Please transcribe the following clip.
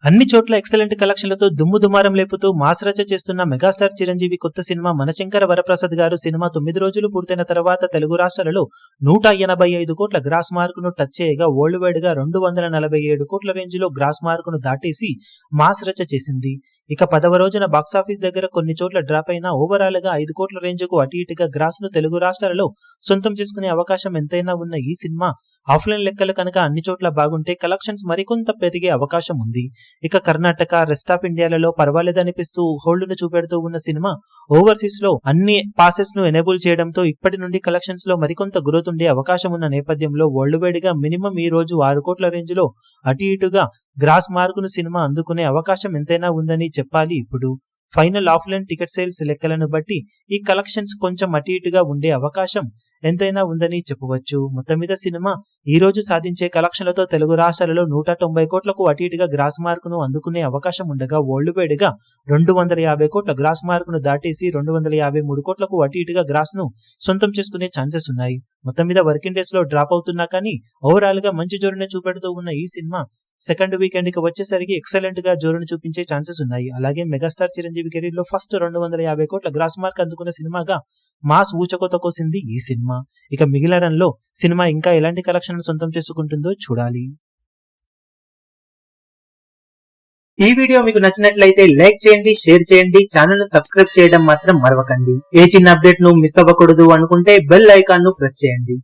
అన్ని చోట్ల ఎక్సలెంట్ కలెక్షన్లతో దుమ్ము దుమారం లేపుతూ మాస్ రచ చేస్తున్న మెగాస్టార్ చిరంజీవి కొత్త సినిమా మనశంకర వరప్రసాద్ గారు సినిమా 9 రోజులు పూర్తయిన తర్వాత తెలుగు రాష్ట్రాలలో 185 కోట్ల గ్రాస్ మార్కును టచ్ చేయగా వరల్డ్ వైడ్ గా 247 కోట్ల రేంజ్ లో గ్రాస్ మార్కును దాటేసి మాస్ రచ చేసింది. ఇక 10వ రోజున బాక్సాఫీస్ దగ్గర కొన్ని చోట్ల డ్రాప్ అయినా ఓవరాల్ గా 5 కోట్ల రేంజ్ కు అటు ఇటుగా గ్రాస్ ను తెలుగు రాష్ట్రాలలో సొంతం చేసుకునే అవకాశం ఎంతైనా ఉన్న ఈ సినిమా ఆఫ్లైన్ లెక్కలు కనుక అన్ని చోట్ల బాగుంటే కలెక్షన్స్ మరికొంత పెరిగే అవకాశం ఉంది. ఇక కర్ణాటక, రెస్ట్ ఆఫ్ ఇండియాలలో పర్వాలేదనిపిస్తూ హోల్డ్ ను చూపెడుతూ ఉన్న సినిమా ఓవర్సీస్ లో అన్ని పాసెస్ ను ఎనేబుల్ చేయడంతో ఇప్పటి నుండి కలెక్షన్స్ లో మరికొంత గ్రోత్ ఉండే అవకాశం ఉన్న నేపథ్యంలో వరల్డ్ వైడ్ గా మినిమం ఈ రోజు 6 కోట్ల రేంజ్ లో అటు ఇటుగా గ్రాస్ మార్కును సినిమా అందుకునే అవకాశం ఎంతైనా ఉందని చెప్పాలి. ఇప్పుడు ఫైనల్ ఆఫ్లైన్ టికెట్ సేల్స్ లెక్కలను బట్టి ఈ కలెక్షన్స్ కొంచెం అటు ఇటుగా ఉండే అవకాశం ఎంతైనా ఉందని చెప్పవచ్చు. మొత్తం మీద సినిమా ఈ రోజు సాధించే కలెక్షన్లతో తెలుగు రాష్ట్రాలలో 190 కోట్లకు అటు ఇటుగా గ్రాస్ మార్కును అందుకునే అవకాశం ఉండగా వరల్డ్ వైడ్ గా 250 కోట్ల గ్రాస్ మార్కును దాటేసి 253 కోట్లకు అటు ఇటుగా గ్రాస్ ను సొంతం చేసుకునే ఛాన్సెస్ ఉన్నాయి. మొత్తం మీద వర్కింగ్ డేస్ లో డ్రాప్ అవుతున్నా కానీ ఓవరాల్ గా మంచి జోరునే చూపెడుతూ ఉన్న ఈ సినిమా సెకండ్ వీకెండ్ కి వచ్చేసరికి ఎక్సలెంట్ గా జోరును చూపించే ఛాన్సెస్ ఉన్నాయి. అలాగే మెగాస్టార్ చిరంజీవి కెరీర్ లో ఫస్ట్ 250 కోట్ల గ్రాస్ మార్క్ అందుకున్న సినిమాగా మాస్ ఊచకోత కోసింది ఈ సినిమా. ఇక మిగిలిన రన్ లో సినిమా ఇంకా ఎలాంటి కలెక్షన్ సొంతం చేసుకుంటుందో చూడాలి. ఈ వీడియో మీకు నచ్చినట్లయితే లైక్ చేయండి, షేర్ చేయండి, ఛానల్ ను సబ్స్క్రైబ్ చేయడం మాత్రం మరవకండి. ఏ చిన్న అప్డేట్ ను మిస్ అవ్వకూడదు అనుకుంటే బెల్ ఐకాన్ ను ప్రెస్ చేయండి.